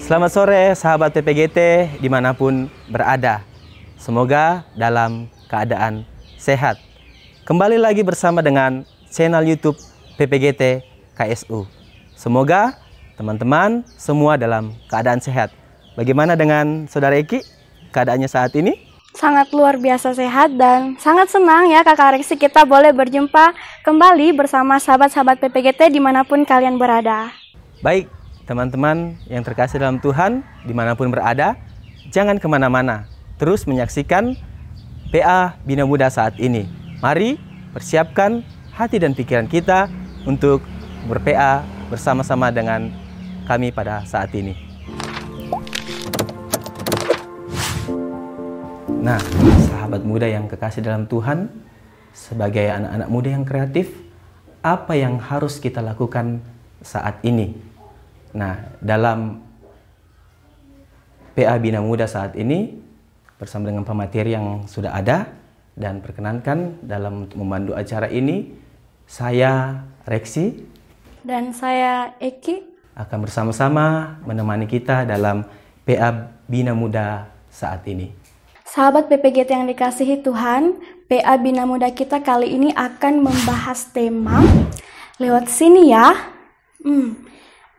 Selamat sore sahabat PPGT dimanapun berada. Semoga dalam keadaan sehat. Kembali lagi bersama dengan channel YouTube PPGT KSU. Semoga teman-teman semua dalam keadaan sehat. Bagaimana dengan Saudara Eki keadaannya saat ini? Sangat luar biasa sehat dan sangat senang ya Kakak Reksi kita boleh berjumpa kembali bersama sahabat-sahabat PPGT dimanapun kalian berada. Baik teman-teman yang terkasih dalam Tuhan dimanapun berada, jangan kemana-mana, terus menyaksikan PA Bina Muda saat ini. Mari persiapkan hati dan pikiran kita untuk ber-PA bersama-sama dengan kami pada saat ini. Nah, sahabat muda yang kekasih dalam Tuhan, sebagai anak-anak muda yang kreatif, apa yang harus kita lakukan saat ini? Nah, dalam PA Bina Muda saat ini, bersama dengan pemateri yang sudah ada, dan perkenankan dalam membantu acara ini, saya Reksi dan saya Eki akan bersama-sama menemani kita dalam PA Bina Muda saat ini. Sahabat PPGT yang dikasihi Tuhan, PA Bina Muda kita kali ini akan membahas tema lewat sini ya.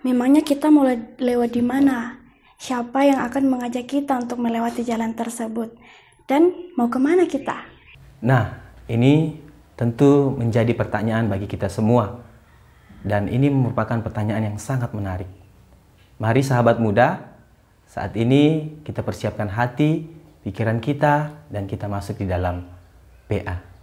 Memangnya kita mau lewat di mana? Siapa yang akan mengajak kita untuk melewati jalan tersebut? Dan mau kemana kita? Nah, ini tentu menjadi pertanyaan bagi kita semua. Dan ini merupakan pertanyaan yang sangat menarik. Mari sahabat muda, saat ini kita persiapkan hati, pikiran kita, dan kita masuk di dalam PA.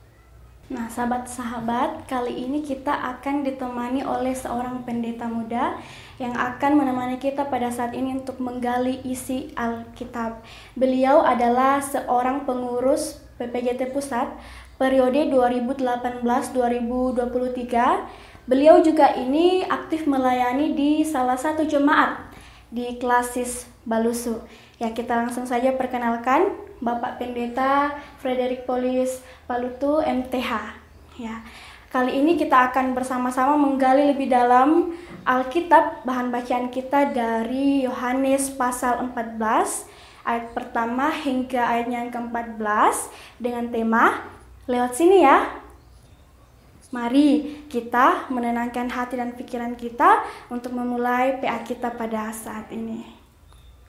Nah, sahabat-sahabat, kali ini kita akan ditemani oleh seorang pendeta muda yang akan menemani kita pada saat ini untuk menggali isi Alkitab. Beliau adalah seorang pengurus PPGT Pusat periode 2018-2023. Beliau juga ini aktif melayani di salah satu jemaat di Klasis Balusu. Ya, kita langsung saja perkenalkan Bapak Pendeta Frederick Polis Palutu MTH. Ya, kali ini kita akan bersama-sama menggali lebih dalam Alkitab. Bahan bacaan kita dari Yohanes pasal 14 ayat pertama hingga ayatnya yang ke-14 dengan tema lewat sini ya. Mari kita menenangkan hati dan pikiran kita untuk memulai PA kita pada saat ini.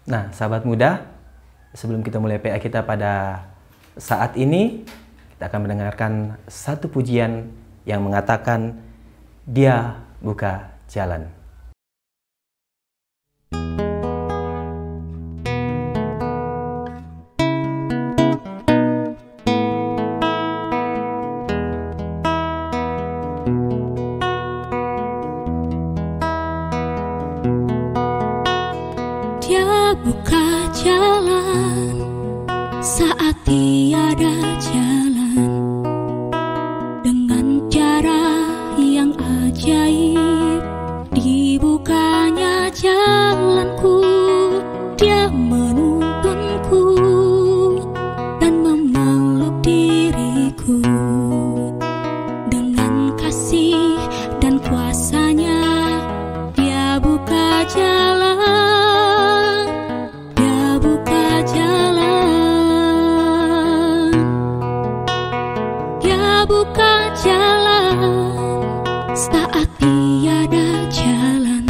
Nah, sahabat muda, sebelum kita mulai PA kita pada saat ini, kita akan mendengarkan satu pujian yang mengatakan, Dia buka jalan. Buka jalan saat tiada jalan, dengan cara yang ajaib dibukanya jalanku. Dia menuntunku dan memeluk diriku dengan kasih dan kuasanya. Dia buka jalan, buka jalan saat tiada jalan,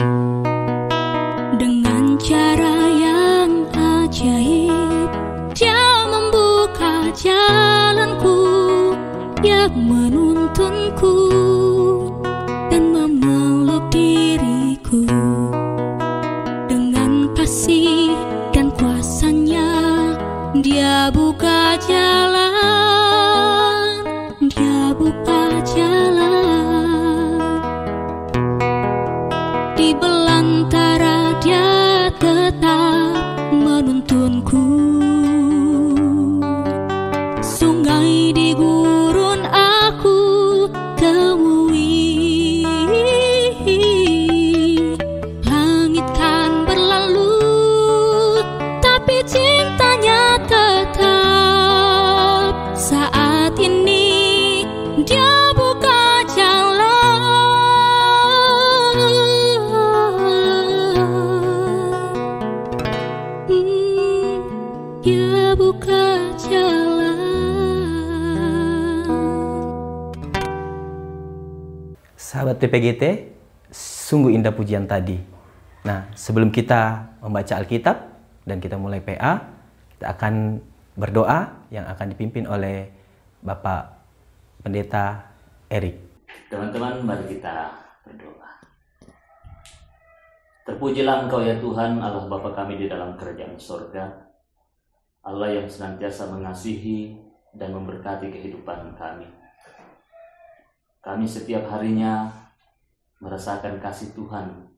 dengan cara yang ajaib. Dia membuka jalanku, Dia menuntunku dan memeluk diriku dengan kasih dan kuasanya. Dia buka jalan, Dia buka jalan. Di belantara Dia tetap menuntunku. Sungai di gurun aku temui. Sahabat PPGT, sungguh indah pujian tadi. Nah, sebelum kita membaca Alkitab dan kita mulai PA, kita akan berdoa yang akan dipimpin oleh Bapak Pendeta Erik. Teman-teman, mari kita berdoa. Terpujilah Engkau ya Tuhan, Allah Bapa kami di dalam kerajaan sorga, Allah yang senantiasa mengasihi dan memberkati kehidupan kami. Kami setiap harinya merasakan kasih Tuhan,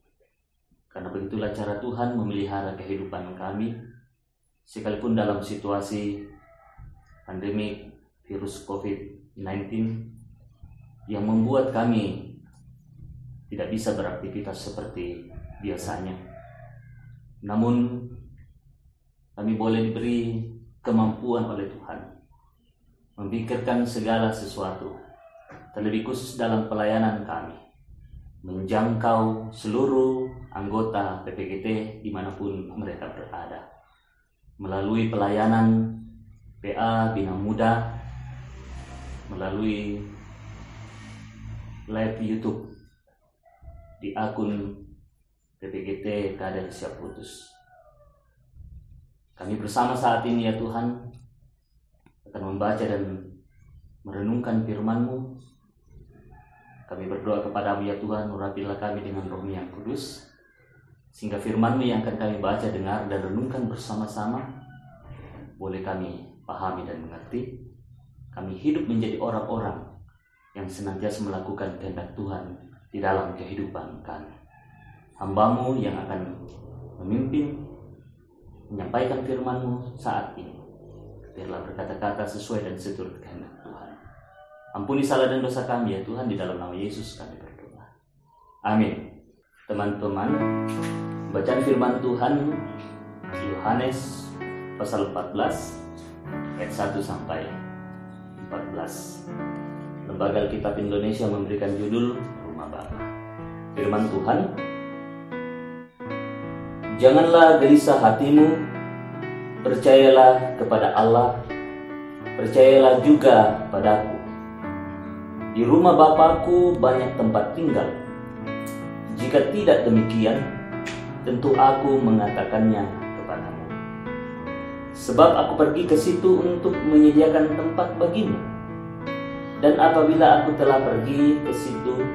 karena begitulah cara Tuhan memelihara kehidupan kami, sekalipun dalam situasi pandemi virus COVID-19 yang membuat kami tidak bisa beraktivitas seperti biasanya. Namun kami boleh diberi kemampuan oleh Tuhan memikirkan segala sesuatu, terlebih khusus dalam pelayanan kami, menjangkau seluruh anggota PPGT dimanapun mereka berada, melalui pelayanan PA Bina Muda, melalui live YouTube di akun PPGT Kader Siap Putus. Kami bersama saat ini ya Tuhan akan membaca dan merenungkan firman-Mu. Kami berdoa kepadamu ya Tuhan, urapilah kami dengan Roh-Mu yang kudus, sehingga firman-Mu yang akan kami baca, dengar, dan renungkan bersama-sama boleh kami pahami dan mengerti. Kami hidup menjadi orang-orang yang senantiasa melakukan kehendak Tuhan di dalam kehidupan kami. Hamba-Mu yang akan memimpin, menyampaikan firman-Mu saat ini, biarlah berkata-kata sesuai dan seturut kehendak Tuhan. Ampuni salah dan dosa kami ya Tuhan, di dalam nama Yesus kami berdoa. Amin. Teman-teman, bacaan firman Tuhan Yohanes pasal 14 ayat 1 sampai 14. Lembaga Alkitab Indonesia memberikan judul Rumah Bapa. Firman Tuhan, janganlah gelisah hatimu, percayalah kepada Allah, percayalah juga padaku. Di rumah Bapakku banyak tempat tinggal. Jika tidak demikian, tentu aku mengatakannya kepadamu. Sebab aku pergi ke situ untuk menyediakan tempat bagimu. Dan apabila aku telah pergi ke situ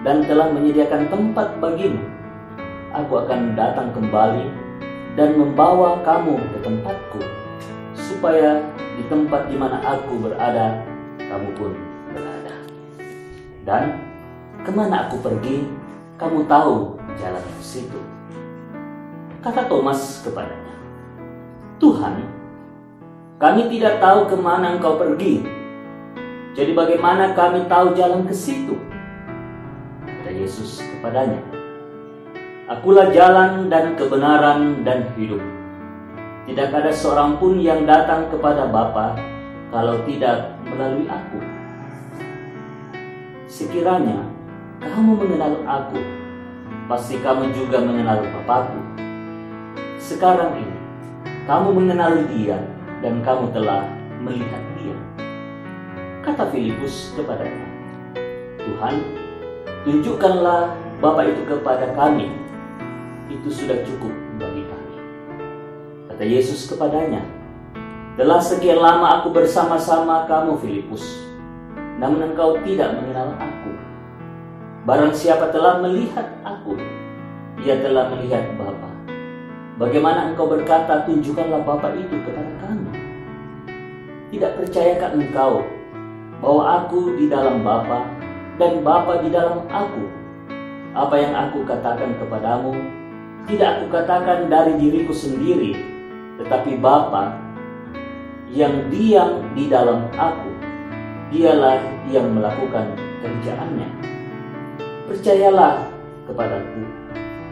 dan telah menyediakan tempat bagimu, aku akan datang kembali dan membawa kamu ke tempatku, supaya di tempat di mana aku berada, kamu pun berada. Dan kemana aku pergi, kamu tahu jalan ke situ. Kata Thomas kepadanya, Tuhan, kami tidak tahu kemana Engkau pergi. Jadi bagaimana kami tahu jalan ke situ? Kata Yesus kepadanya, Akulah jalan dan kebenaran dan hidup. Tidak ada seorang pun yang datang kepada Bapa kalau tidak melalui aku. Sekiranya kamu mengenal aku, pasti kamu juga mengenal Bapakku. Sekarang ini kamu mengenal Dia dan kamu telah melihat Dia. Kata Filipus kepadanya, Tuhan, tunjukkanlah Bapa itu kepada kami. Itu sudah cukup bagi kami. Kata Yesus kepadanya, telah sekian lama aku bersama-sama kamu, Filipus, namun engkau tidak mengenal aku. Barang siapa telah melihat aku, ia telah melihat Bapa. Bagaimana engkau berkata, tunjukkanlah Bapa itu kepada kami? Tidak percayakah engkau bahwa aku di dalam Bapa dan Bapa di dalam aku? Apa yang aku katakan kepadamu, tidak aku katakan dari diriku sendiri, tetapi Bapa yang diam di dalam aku, Dialah yang melakukan kerjaannya. Percayalah kepadaku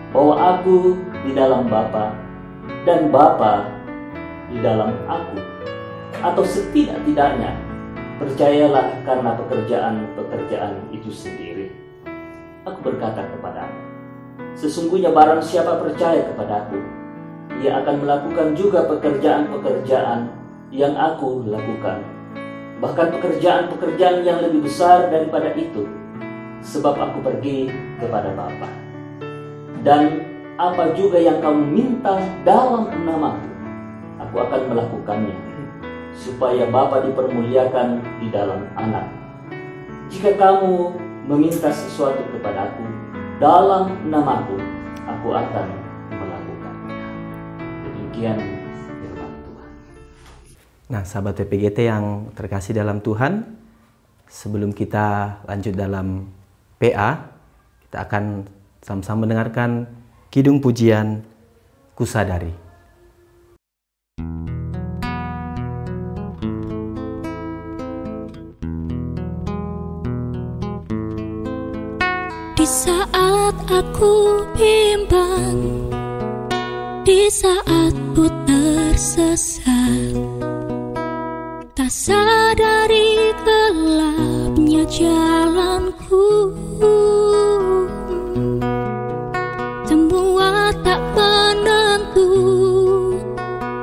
bahwa aku di dalam Bapa dan Bapa di dalam aku, atau setidak-tidaknya percayalah karena pekerjaan-pekerjaan itu sendiri. Aku berkata kepadamu, sesungguhnya barang siapa percaya kepadaku, ia akan melakukan juga pekerjaan-pekerjaan yang aku lakukan. Bahkan pekerjaan-pekerjaan yang lebih besar daripada itu, sebab aku pergi kepada Bapa. Dan apa juga yang kamu minta dalam namaku, aku akan melakukannya, supaya Bapa dipermuliakan di dalam Anak. Jika kamu meminta sesuatu kepadaku dalam namaku, aku akan melakukannya. Demikian firman Tuhan. Nah, sahabat PPGT yang terkasih dalam Tuhan, sebelum kita lanjut dalam PA, kita akan sama-sama mendengarkan Kidung Pujian Kusadari. Di saat aku bimbang, di saat ku tersesat, tak sadari gelapnya jalanku, semua tak menentu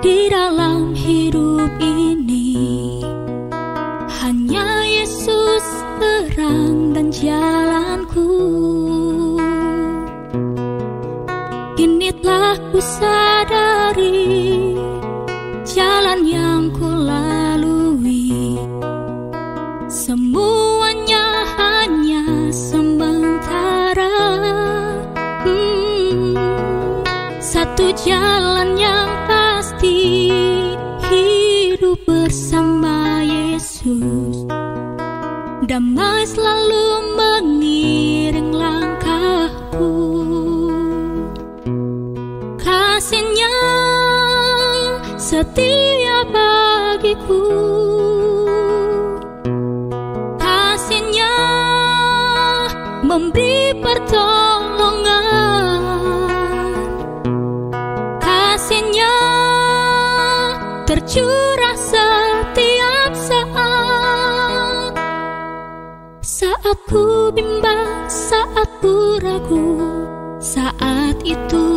di dalam hidup ini. Hanya Yesus terang dan jalanku. Kini telah ku sadari jalan yang ku lalui, semuanya hanya sementara. Satu jalan yang pasti, hidup bersama Yesus. Damai selalu mengiring langkahku. Kasih-Nya setia bagiku. Kasih-Nya memberi pertolongan. Kasih-Nya tercurah setiap saat. Saat ku bimbang, saat ku ragu, saat itu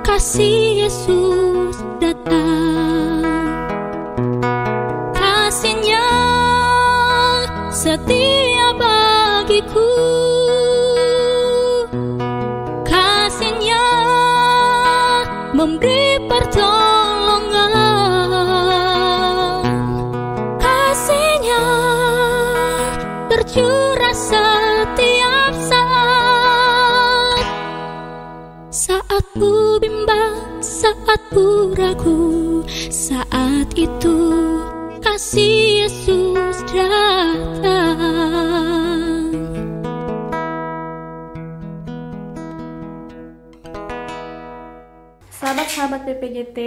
kasih Yesus datang. Kasih-Nya setia bagiku. Kasih-Nya memberi pertolongan. Kasih-Nya tercurah setiap saat. Saat ku bimbang, saat ku ragu, saat itu kasih Yesus datang. Sahabat-sahabat PPGT,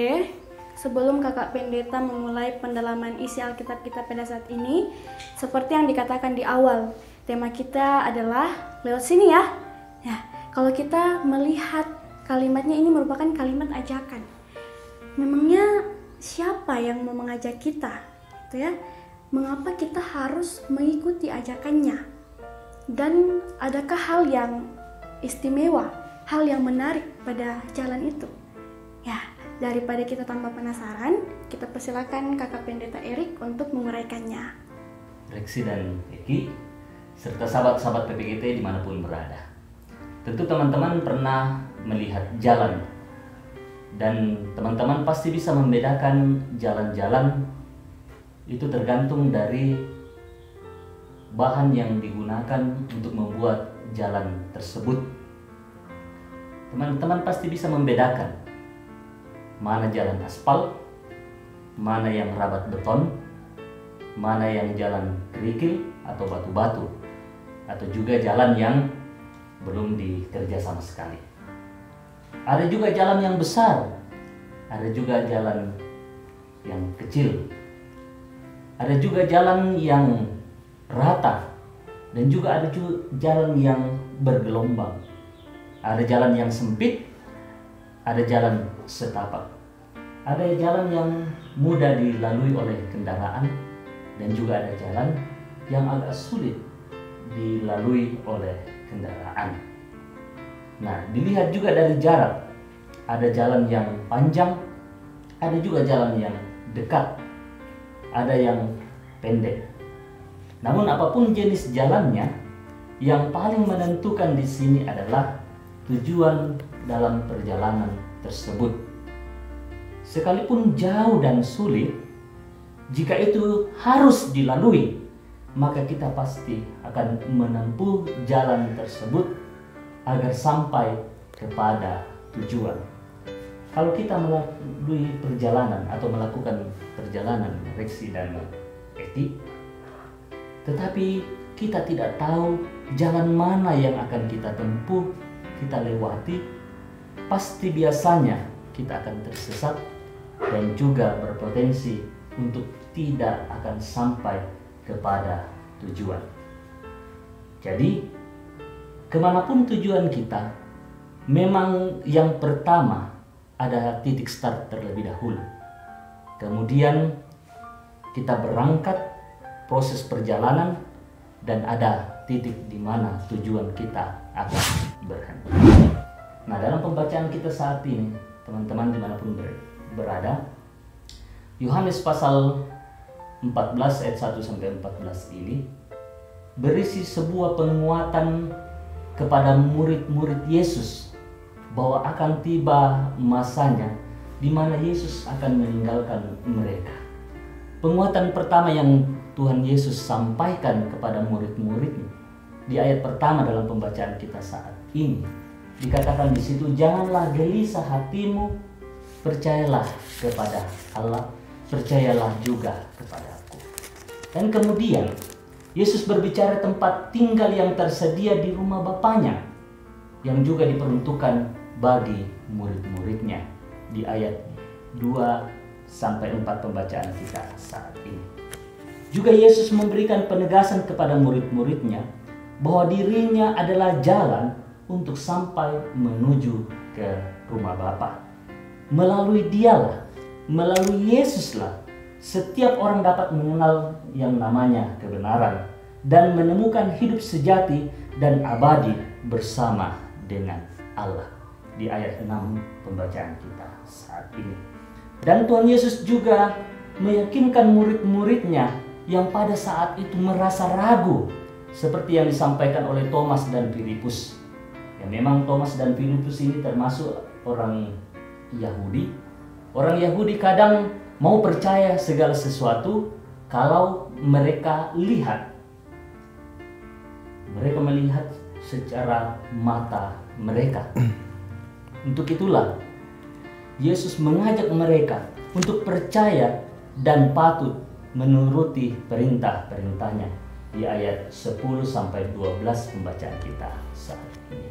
sebelum Kakak Pendeta memulai pendalaman isi Alkitab kita pada saat ini, seperti yang dikatakan di awal, tema kita adalah lewat sini ya. Ya, kalau kita melihat kalimatnya ini merupakan kalimat ajakan. Memangnya siapa yang mau mengajak kita? Gitu ya. Mengapa kita harus mengikuti ajakannya? Dan adakah hal yang istimewa, hal yang menarik pada jalan itu? Ya, daripada kita tambah penasaran, kita persilakan Kakak Pendeta Erik untuk menguraikannya. Reksi dan Eki, serta sahabat-sahabat PPGT dimanapun berada. Tentu teman-teman pernah melihat jalan, dan teman-teman pasti bisa membedakan jalan-jalan itu tergantung dari bahan yang digunakan untuk membuat jalan tersebut. Teman-teman pasti bisa membedakan mana jalan aspal, mana yang rabat beton, mana yang jalan kerikil atau batu-batu, atau juga jalan yang belum dikerja sama sekali. Ada juga jalan yang besar, ada juga jalan yang kecil, ada juga jalan yang rata, dan juga ada juga jalan yang bergelombang. Ada jalan yang sempit, ada jalan setapak, ada jalan yang mudah dilalui oleh kendaraan, dan juga ada jalan yang agak sulit dilalui oleh kendaraan. Nah, dilihat juga dari jarak, ada jalan yang panjang, ada juga jalan yang dekat, ada yang pendek. Namun apapun jenis jalannya, yang paling menentukan di sini adalah tujuan dalam perjalanan tersebut. Sekalipun jauh dan sulit, jika itu harus dilalui, maka kita pasti akan menempuh jalan tersebut agar sampai kepada tujuan. Kalau kita melalui perjalanan atau melakukan perjalanan reksi dan etik, tetapi kita tidak tahu jalan mana yang akan kita tempuh, kita lewati, pasti biasanya kita akan tersesat dan juga berpotensi untuk tidak akan sampai kepada tujuan. Jadi, kemanapun tujuan kita, memang yang pertama ada titik start terlebih dahulu. Kemudian kita berangkat proses perjalanan dan ada titik di mana tujuan kita akan berhenti. Nah, dalam pembacaan kita saat ini, teman-teman dimanapun berada, Yohanes pasal 14 ayat 1-14 ini berisi sebuah penguatan kepada murid-murid Yesus bahwa akan tiba masanya di mana Yesus akan meninggalkan mereka. Penguatan pertama yang Tuhan Yesus sampaikan kepada murid-muridnya di ayat pertama dalam pembacaan kita saat ini, dikatakan di situ, janganlah gelisah hatimu, percayalah kepada Allah, percayalah juga kepadaku. Dan kemudian Yesus berbicara tempat tinggal yang tersedia di rumah Bapanya, yang juga diperuntukkan bagi murid-muridnya di ayat 2-4 pembacaan kita saat ini. Juga Yesus memberikan penegasan kepada murid-muridnya bahwa dirinya adalah jalan untuk sampai menuju ke rumah Bapa. Melalui Dialah, melalui Yesuslah, setiap orang dapat mengenal yang namanya kebenaran dan menemukan hidup sejati dan abadi bersama dengan Allah. Di ayat 6 pembacaan kita saat ini. Dan Tuhan Yesus juga meyakinkan murid-muridnya yang pada saat itu merasa ragu, seperti yang disampaikan oleh Thomas dan Filipus. Ya, memang Thomas dan Filipus ini termasuk orang Yahudi. Orang Yahudi kadang mau percaya segala sesuatu kalau mereka lihat. Mereka melihat secara mata mereka. Untuk itulah Yesus mengajak mereka untuk percaya dan patut menuruti perintah-perintahnya di ayat 10-12 pembacaan kita saat ini.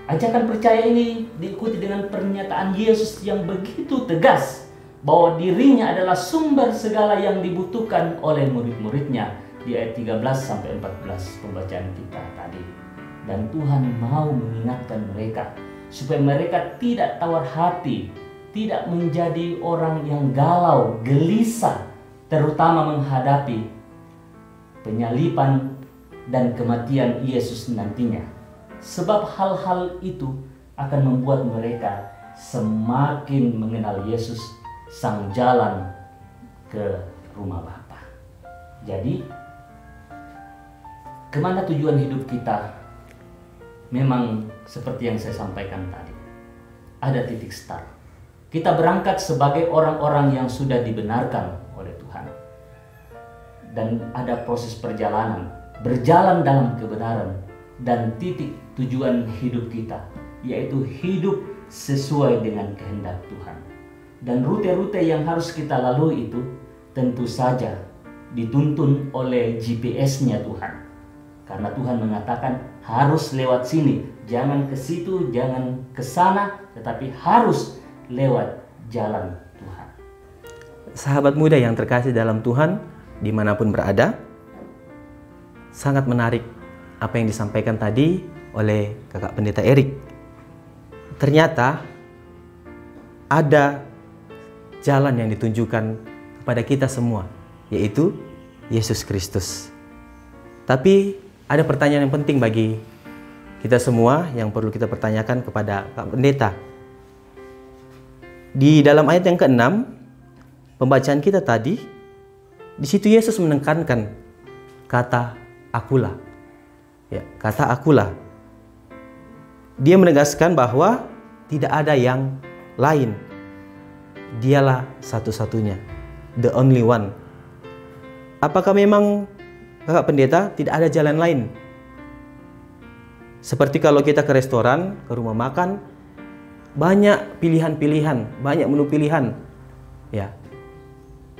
Ajakan percaya ini diikuti dengan pernyataan Yesus yang begitu tegas bahwa dirinya adalah sumber segala yang dibutuhkan oleh murid-muridnya di ayat 13-14 pembacaan kita tadi. Dan Tuhan mau mengingatkan mereka supaya mereka tidak tawar hati, tidak menjadi orang yang galau, gelisah, terutama menghadapi penyaliban dan kematian Yesus nantinya. Sebab hal-hal itu akan membuat mereka semakin mengenal Yesus, sang jalan ke rumah Bapa. Jadi, kemana tujuan hidup kita? Memang seperti yang saya sampaikan tadi, ada titik start. Kita berangkat sebagai orang-orang yang sudah dibenarkan oleh Tuhan. Dan ada proses perjalanan, berjalan dalam kebenaran, dan titik tujuan hidup kita, yaitu hidup sesuai dengan kehendak Tuhan. Dan rute-rute yang harus kita lalui itu tentu saja dituntun oleh GPS-nya Tuhan. Karena Tuhan mengatakan harus lewat sini, jangan ke situ, jangan ke sana, tetapi harus lewat jalan Tuhan. Sahabat muda yang terkasih dalam Tuhan, dimanapun berada, sangat menarik apa yang disampaikan tadi oleh Kakak Pendeta Erik. Ternyata ada jalan yang ditunjukkan kepada kita semua, yaitu Yesus Kristus. Tapi ada pertanyaan yang penting bagi kita semua yang perlu kita pertanyakan kepada Kak Pendeta. Di dalam ayat yang ke-6, pembacaan kita tadi, di situ Yesus menekankan kata akulah. Ya, kata akulah. Dia menegaskan bahwa tidak ada yang lain. Dialah satu-satunya, the only one. Apakah memang Kakak Pendeta tidak ada jalan lain? Seperti kalau kita ke restoran, ke rumah makan, banyak pilihan-pilihan, banyak menu pilihan. Ya.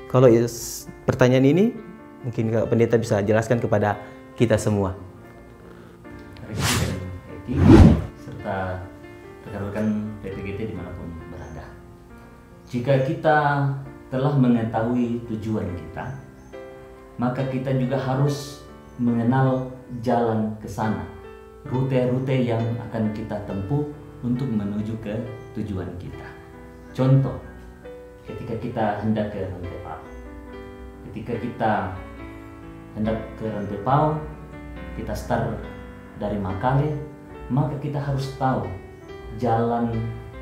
Kalau pertanyaan ini mungkin Kakak Pendeta bisa jelaskan kepada kita semua. Serta rekan-rekan PPGT dimanapun berada. Jika kita telah mengetahui tujuan kita, maka kita juga harus mengenal jalan ke sana, rute-rute yang akan kita tempuh untuk menuju ke tujuan kita. Contoh, ketika kita hendak ke Rantepao. Ketika kita hendak ke Rantepao, kita start dari Makale, maka kita harus tahu jalan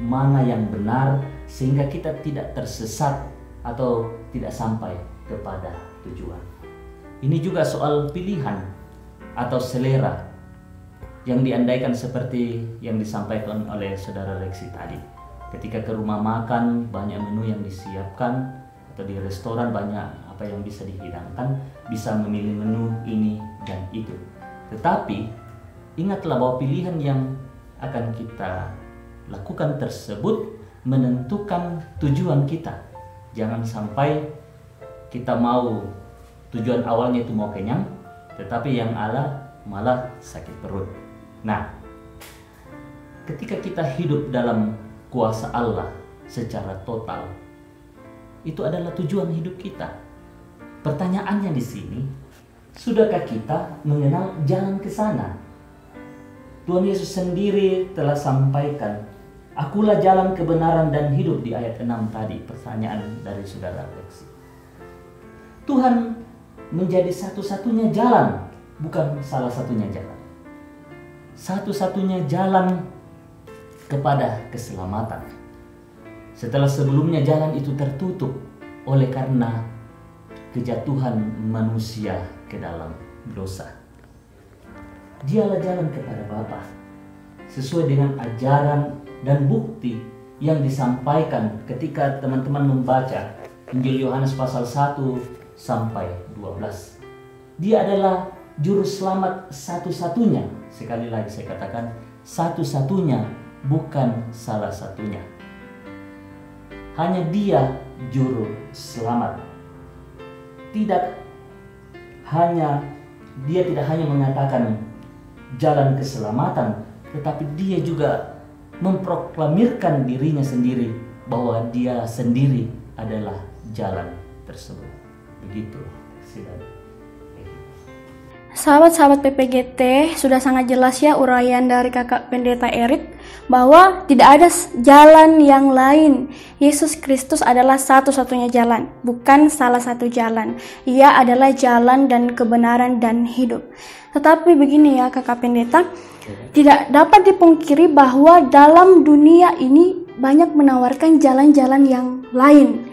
mana yang benar sehingga kita tidak tersesat atau tidak sampai kepada tujuan. Ini juga soal pilihan atau selera yang diandaikan seperti yang disampaikan oleh Saudara Rexi tadi. Ketika ke rumah makan, banyak menu yang disiapkan, atau di restoran banyak apa yang bisa dihidangkan, bisa memilih menu ini dan itu. Tetapi ingatlah bahwa pilihan yang akan kita lakukan tersebut menentukan tujuan kita. Jangan sampai kita mau tujuan awalnya itu mau kenyang, tetapi yang malah sakit perut. Nah, ketika kita hidup dalam kuasa Allah secara total, itu adalah tujuan hidup kita. Pertanyaannya di sini, sudahkah kita mengenal jalan ke sana? Tuhan Yesus sendiri telah sampaikan, "Akulah jalan kebenaran dan hidup" di ayat 6 tadi, pertanyaan dari Saudara Alexi. Tuhan menjadi satu-satunya jalan, bukan salah satunya jalan. Satu-satunya jalan kepada keselamatan. Setelah sebelumnya jalan itu tertutup oleh karena kejatuhan manusia ke dalam dosa. Dialah jalan kepada Bapa sesuai dengan ajaran dan bukti yang disampaikan ketika teman-teman membaca Injil Yohanes pasal 1 sampai 12. Dia adalah juru selamat satu-satunya. Sekali lagi saya katakan, satu-satunya, bukan salah satunya. Hanya Dia juru selamat. Dia tidak hanya mengatakan jalan keselamatan, tetapi Dia juga memproklamirkan dirinya sendiri bahwa Dia sendiri adalah jalan tersebut. Begitu, silakan. Sahabat-sahabat PPGT, sudah sangat jelas ya uraian dari Kakak Pendeta Erik bahwa tidak ada jalan yang lain. Yesus Kristus adalah satu-satunya jalan, bukan salah satu jalan. Ia adalah jalan dan kebenaran dan hidup. Tetapi begini ya Kakak Pendeta, tidak dapat dipungkiri bahwa dalam dunia ini banyak menawarkan jalan-jalan yang lain.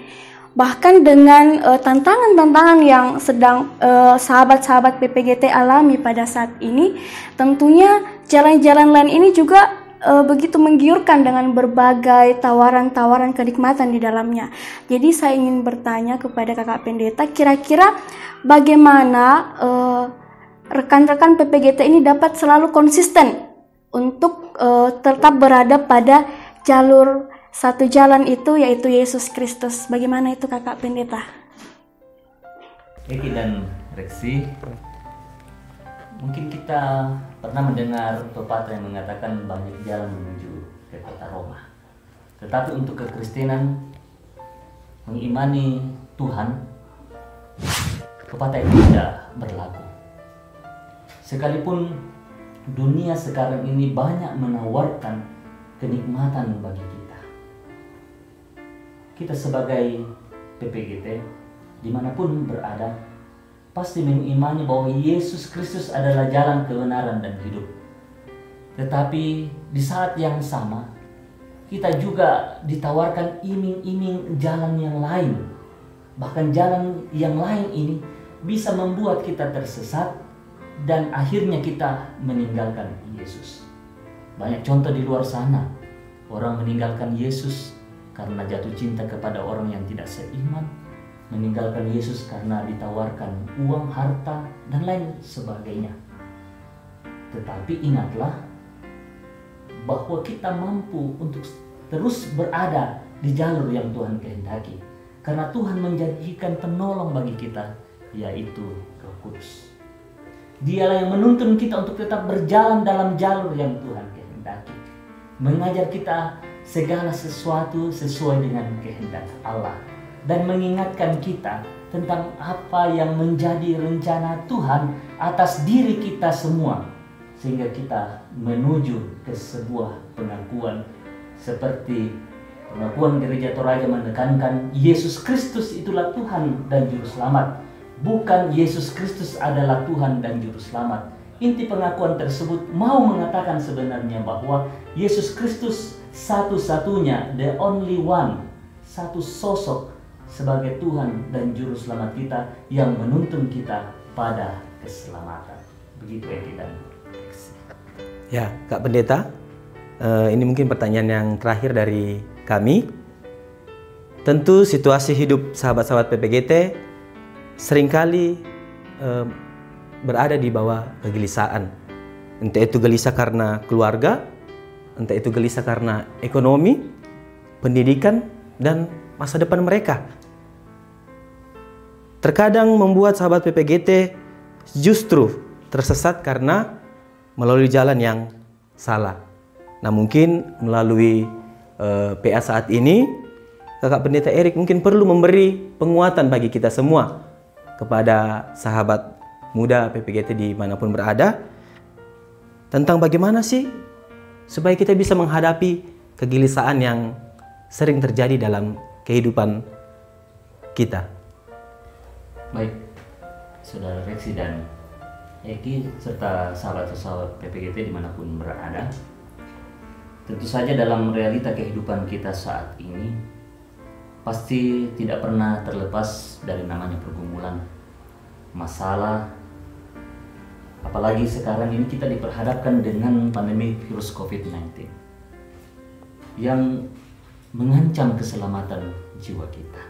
Bahkan dengan tantangan-tantangan yang sedang sahabat-sahabat PPGT alami pada saat ini, tentunya jalan-jalan lain ini juga begitu menggiurkan dengan berbagai tawaran-tawaran kenikmatan di dalamnya. Jadi saya ingin bertanya kepada Kakak Pendeta, kira-kira bagaimana rekan-rekan PPGT ini dapat selalu konsisten untuk tetap berada pada jalur satu jalan itu, yaitu Yesus Kristus. Bagaimana itu Kakak Pendeta? Eki dan Rexi, mungkin kita pernah mendengar pepatah yang mengatakan banyak jalan menuju ke kota Roma. Tetapi untuk kekristenan, mengimani Tuhan, pepatah itu tidak berlaku. Sekalipun dunia sekarang ini banyak menawarkan kenikmatan bagi kita. Kita sebagai PPGT, dimanapun berada, pasti mengimani bahwa Yesus Kristus adalah jalan kebenaran dan hidup. Tetapi di saat yang sama, kita juga ditawarkan iming-iming jalan yang lain. Bahkan jalan yang lain ini bisa membuat kita tersesat dan akhirnya kita meninggalkan Yesus. Banyak contoh di luar sana, orang meninggalkan Yesus karena jatuh cinta kepada orang yang tidak seiman, meninggalkan Yesus karena ditawarkan uang, harta, dan lain sebagainya. Tetapi ingatlah bahwa kita mampu untuk terus berada di jalur yang Tuhan kehendaki, karena Tuhan menjanjikan penolong bagi kita, yaitu Roh Kudus. Dialah yang menuntun kita untuk tetap berjalan dalam jalur yang Tuhan kehendaki, mengajar kita segala sesuatu sesuai dengan kehendak Allah, dan mengingatkan kita tentang apa yang menjadi rencana Tuhan atas diri kita semua, sehingga kita menuju ke sebuah pengakuan seperti pengakuan Gereja Toraja menekankan Yesus Kristus itulah Tuhan dan Juru Selamat, bukan Yesus Kristus adalah Tuhan dan Juru Selamat. Inti pengakuan tersebut mau mengatakan sebenarnya bahwa Yesus Kristus satu-satunya, the only one, satu sosok sebagai Tuhan dan Juru Selamat kita yang menuntun kita pada keselamatan. Begitu ya kita. Ya, Kak Pendeta, ini mungkin pertanyaan yang terakhir dari kami. Tentu situasi hidup sahabat-sahabat PPGT seringkali berada di bawah kegelisahan. Entah itu gelisah karena keluarga, entah itu gelisah karena ekonomi, pendidikan, dan masa depan mereka. Terkadang membuat sahabat PPGT justru tersesat karena melalui jalan yang salah. Nah, mungkin melalui PA saat ini, Kakak Pendeta Erik mungkin perlu memberi penguatan bagi kita semua, kepada sahabat muda PPGT dimanapun berada, tentang bagaimana sih supaya kita bisa menghadapi kegelisahan yang sering terjadi dalam kehidupan kita. Baik, Saudara Reksi dan Eki serta sahabat-sahabat PPGT dimanapun berada, tentu saja dalam realita kehidupan kita saat ini pasti tidak pernah terlepas dari namanya pergumulan, masalah. Apalagi sekarang ini kita diperhadapkan dengan pandemi virus COVID-19 yang mengancam keselamatan jiwa kita.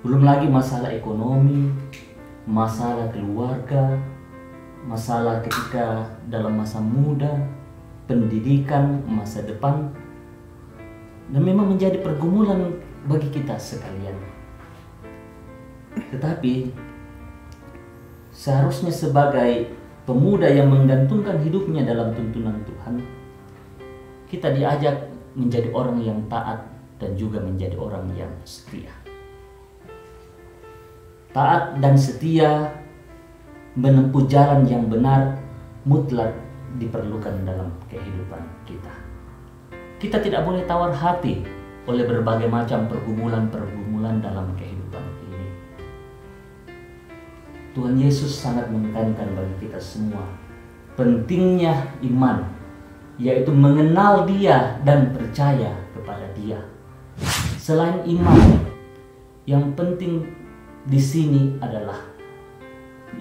Belum lagi masalah ekonomi, masalah keluarga, masalah ketika dalam masa muda, pendidikan, masa depan, dan memang menjadi pergumulan bagi kita sekalian. Tetapi seharusnya sebagai pemuda yang menggantungkan hidupnya dalam tuntunan Tuhan, kita diajak menjadi orang yang taat dan juga menjadi orang yang setia. Taat dan setia menempuh jalan yang benar mutlak diperlukan dalam kehidupan kita. Kita tidak boleh tawar hati oleh berbagai macam pergumulan-pergumulan dalam kehidupan ini. Tuhan Yesus sangat menekankan bagi kita semua pentingnya iman, yaitu mengenal Dia dan percaya kepada Dia. Selain iman, yang penting di sini adalah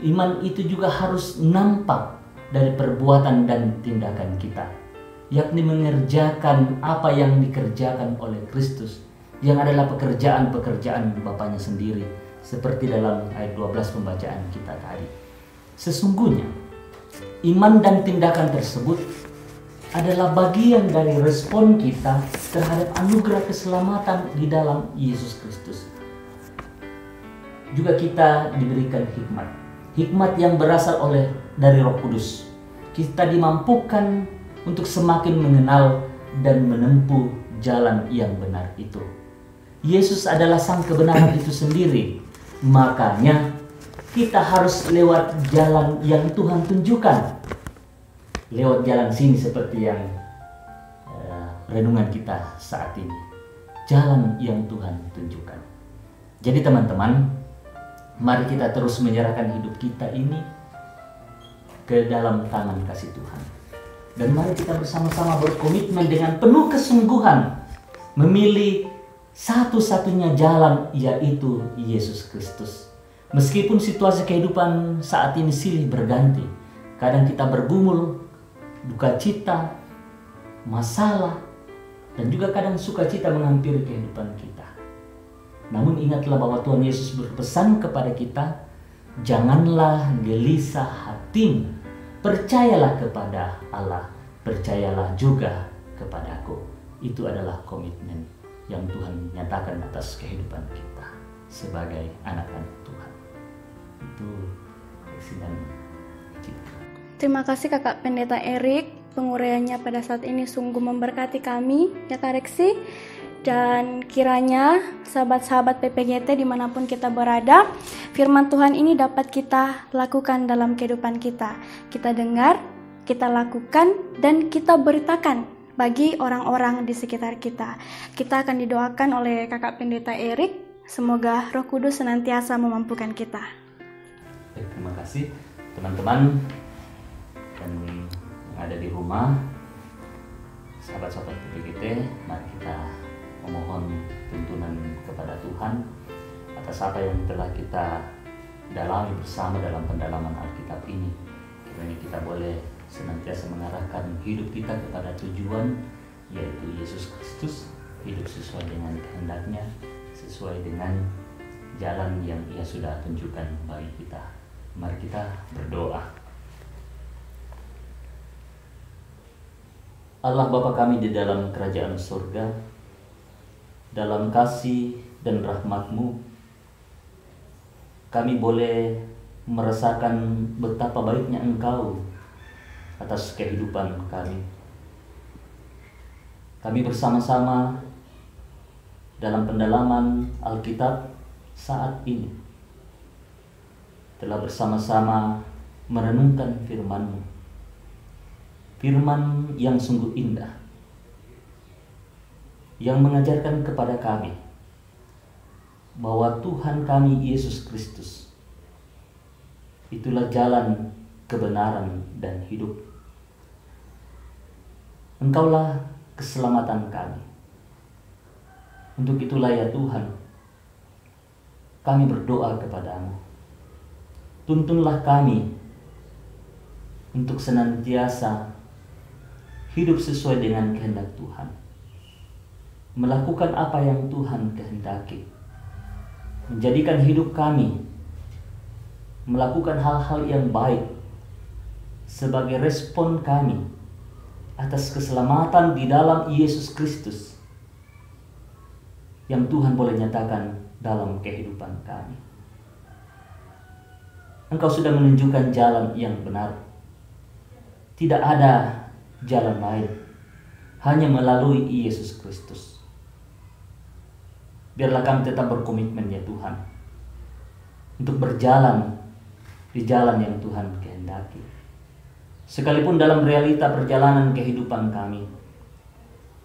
iman itu juga harus nampak dari perbuatan dan tindakan kita, yakni mengerjakan apa yang dikerjakan oleh Kristus, yang adalah pekerjaan-pekerjaan Bapaknya sendiri, seperti dalam ayat 12 pembacaan kita tadi. Sesungguhnya iman dan tindakan tersebut adalah bagian dari respon kita terhadap anugerah keselamatan di dalam Yesus Kristus. Juga kita diberikan hikmat yang berasal dari Roh Kudus. Kita dimampukan untuk semakin mengenal dan menempuh jalan yang benar itu. Yesus adalah sang kebenaran itu sendiri. Makanya kita harus lewat jalan yang Tuhan tunjukkan. Lewat jalan sini seperti yang renungan kita saat ini. Jalan yang Tuhan tunjukkan. Jadi teman-teman, mari kita terus menyerahkan hidup kita ini ke dalam tangan kasih Tuhan. Dan mari kita bersama-sama berkomitmen dengan penuh kesungguhan memilih satu-satunya jalan, yaitu Yesus Kristus. Meskipun situasi kehidupan saat ini silih berganti, kadang kita bergumul, duka cita, masalah, dan juga kadang sukacita menghampiri kehidupan kita. Namun ingatlah bahwa Tuhan Yesus berpesan kepada kita, janganlah gelisah hatimu, percayalah kepada Allah, percayalah juga kepadaku. Itu adalah komitmen yang Tuhan nyatakan atas kehidupan kita sebagai anak-anak Tuhan. Itu Reksi dan Citra. Terima kasih Kakak Pendeta Erik, penguraiannya pada saat ini sungguh memberkati kami ya Kak Reksi. Dan kiranya sahabat-sahabat PPGT dimanapun kita berada, firman Tuhan ini dapat kita lakukan dalam kehidupan kita. Kita dengar, kita lakukan, dan kita beritakan bagi orang-orang di sekitar kita. Kita akan didoakan oleh Kakak Pendeta Erik, semoga Roh Kudus senantiasa memampukan kita. Baik, terima kasih teman-teman dan yang ada di rumah, sahabat-sahabat PPGT. Mari kita memohon tuntunan kepada Tuhan atas apa yang telah kita dalami bersama dalam pendalaman Alkitab ini. Kiranya kita boleh senantiasa mengarahkan hidup kita kepada tujuan, yaitu Yesus Kristus, hidup sesuai dengan kehendaknya, sesuai dengan jalan yang Ia sudah tunjukkan bagi kita. Mari kita berdoa. Allah Bapa kami di dalam kerajaan surga, dalam kasih dan rahmat-Mu, kami boleh merasakan betapa baiknya Engkau atas kehidupan kami. Kami bersama-sama dalam pendalaman Alkitab saat ini telah bersama-sama merenungkan firman-Mu, firman yang sungguh indah, yang mengajarkan kepada kami bahwa Tuhan kami Yesus Kristus itulah jalan kebenaran dan hidup. Engkaulah keselamatan kami. Untuk itulah ya Tuhan, kami berdoa kepadamu. Tuntunlah kami untuk senantiasa hidup sesuai dengan kehendak Tuhan. Melakukan apa yang Tuhan kehendaki. Menjadikan hidup kami melakukan hal-hal yang baik sebagai respon kami atas keselamatan di dalam Yesus Kristus yang Tuhan boleh nyatakan dalam kehidupan kami. Engkau sudah menunjukkan jalan yang benar. Tidak ada jalan lain, hanya melalui Yesus Kristus. Biarlah kami tetap berkomitmen ya Tuhan, untuk berjalan di jalan yang Tuhan kehendaki. Sekalipun dalam realita perjalanan kehidupan kami,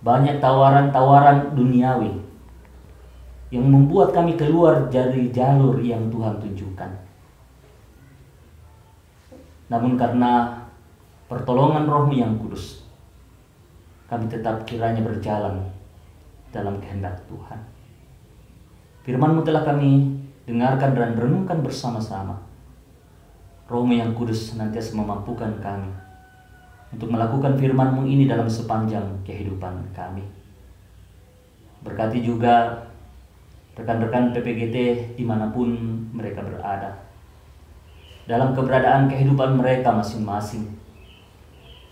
banyak tawaran-tawaran duniawi yang membuat kami keluar dari jalur yang Tuhan tunjukkan. Namun karena pertolongan Roh-Mu yang kudus, kami tetap kiranya berjalan dalam kehendak Tuhan. Firman-Mu telah kami dengarkan dan renungkan bersama-sama. Roh-Mu yang kudus senantiasa memampukan kami untuk melakukan firman-Mu ini dalam sepanjang kehidupan kami. Berkati juga rekan-rekan PPGT dimanapun mereka berada, dalam keberadaan kehidupan mereka masing-masing.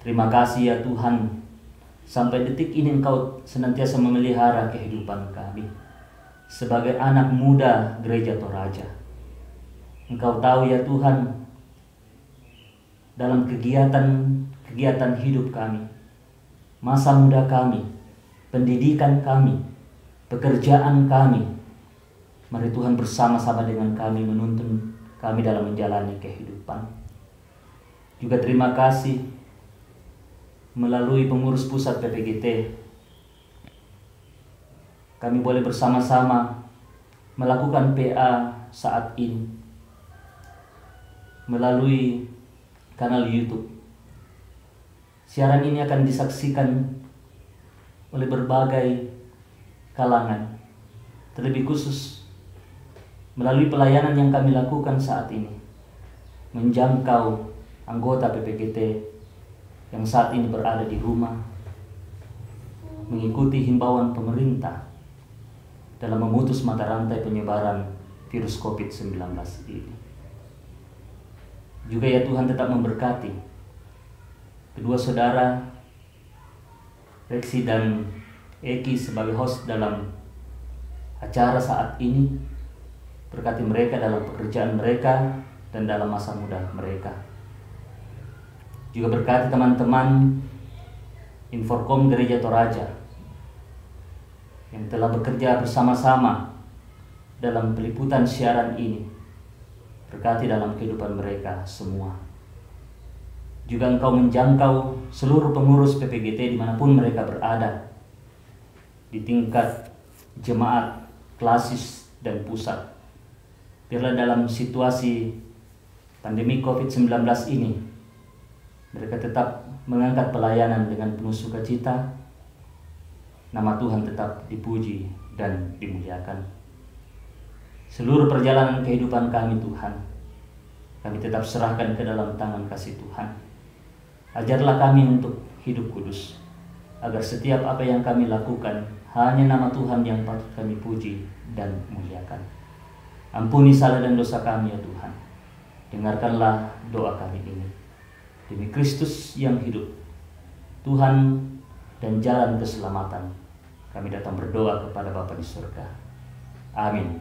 Terima kasih ya Tuhan, sampai detik ini Engkau senantiasa memelihara kehidupan kami sebagai anak muda Gereja Toraja. Engkau tahu ya Tuhan, dalam kegiatan hidup kami, masa muda kami, pendidikan kami, pekerjaan kami, mari Tuhan bersama-sama dengan kami menuntun kami dalam menjalani kehidupan. Juga terima kasih melalui pengurus pusat PPGT, kami boleh bersama-sama melakukan PA saat ini melalui kanal YouTube. Siaran ini akan disaksikan oleh berbagai kalangan, terlebih khusus melalui pelayanan yang kami lakukan saat ini, menjangkau anggota PPGT yang saat ini berada di rumah, mengikuti himbauan pemerintah dalam memutus mata rantai penyebaran virus COVID-19 ini. Juga ya Tuhan, tetap memberkati kedua saudara Reksi dan Eki sebagai host dalam acara saat ini. Berkati mereka dalam pekerjaan mereka dan dalam masa muda mereka. Juga berkati teman-teman Inforkom Gereja Toraja yang telah bekerja bersama-sama dalam peliputan siaran ini. Berkati dalam kehidupan mereka semua. Juga Engkau menjangkau seluruh pengurus PPGT dimanapun mereka berada, di tingkat jemaat, klasis, dan pusat. Biarlah dalam situasi pandemi COVID-19 ini, mereka tetap mengangkat pelayanan dengan penuh sukacita. Nama Tuhan tetap dipuji dan dimuliakan. Seluruh perjalanan kehidupan kami Tuhan, kami tetap serahkan ke dalam tangan kasih Tuhan. Ajarlah kami untuk hidup kudus, agar setiap apa yang kami lakukan hanya nama Tuhan yang patut kami puji dan muliakan. Ampuni salah dan dosa kami ya Tuhan. Dengarkanlah doa kami ini. Demi Kristus yang hidup, Tuhan dan jalan keselamatan, kami datang berdoa kepada Bapa di surga. Amin.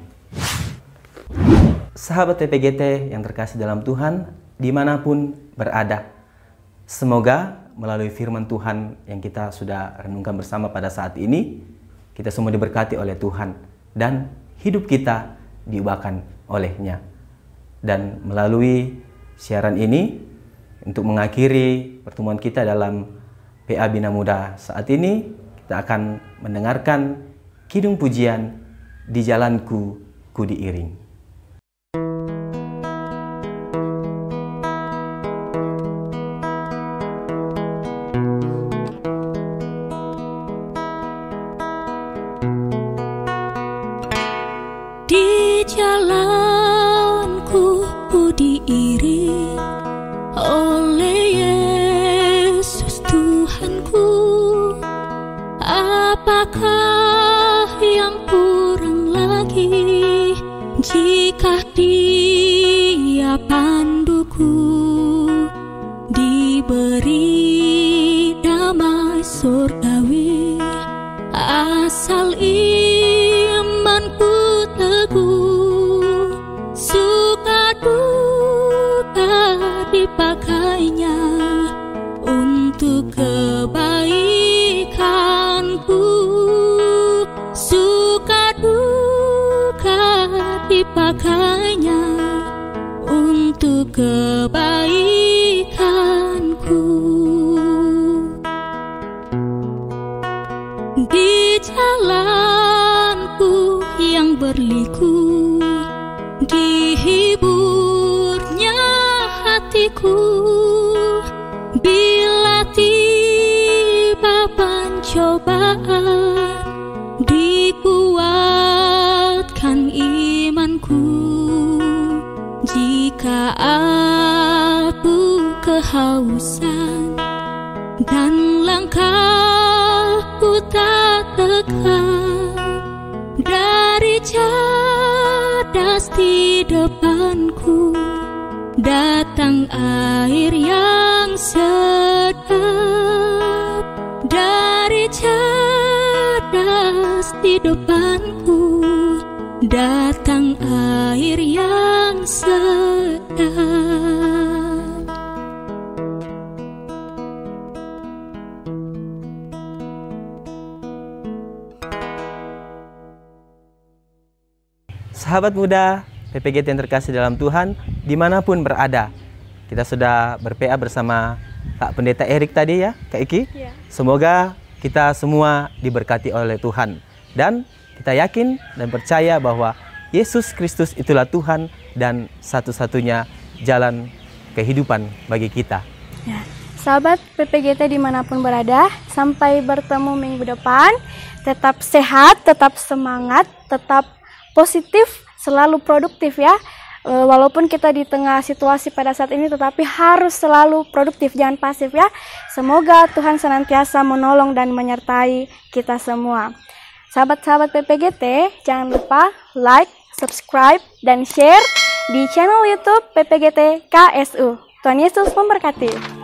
Sahabat PPGT yang terkasih dalam Tuhan, dimanapun berada, semoga melalui firman Tuhan yang kita sudah renungkan bersama pada saat ini, kita semua diberkati oleh Tuhan dan hidup kita diubahkan olehnya. Dan melalui siaran ini, untuk mengakhiri pertemuan kita dalam PA Bina Muda saat ini, kita akan mendengarkan kidung pujian Di Jalanku Ku Diiring. Di jalanku ku diiring oleh Yesus Tuhanku. Apakah yang kurang lagi jika Dia panduku? Diberi damai surgawi asal imanku teguh, suka duka dipakainya untuk kebaikanku, suka duka dipakainya untuk kebaikanku. Di jalanku yang berliku, dihiburnya hatiku bila tiba pencobaan, dikuatkan imanku. Jika aku kehausan dan langkahku tak tegak, dari cadas di depanku datang air yang sedap. Dari cadas di depanku datang air yang sedap. Sahabat muda PPGT yang terkasih dalam Tuhan, dimanapun berada, kita sudah ber-PA bersama Kak Pendeta Erik tadi ya, Kak Iki. Ya. Semoga kita semua diberkati oleh Tuhan. Dan kita yakin dan percaya bahwa Yesus Kristus itulah Tuhan dan satu-satunya jalan kehidupan bagi kita. Ya. Sahabat PPGT dimanapun berada, sampai bertemu minggu depan. Tetap sehat, tetap semangat, tetap positif selalu produktif ya. Walaupun kita di tengah situasi pada saat ini, tetapi harus selalu produktif, jangan pasif ya. Semoga Tuhan senantiasa menolong dan menyertai kita semua. Sahabat-sahabat PPGT, jangan lupa like, subscribe, dan share di channel YouTube PPGT KSU. Tuhan Yesus memberkati.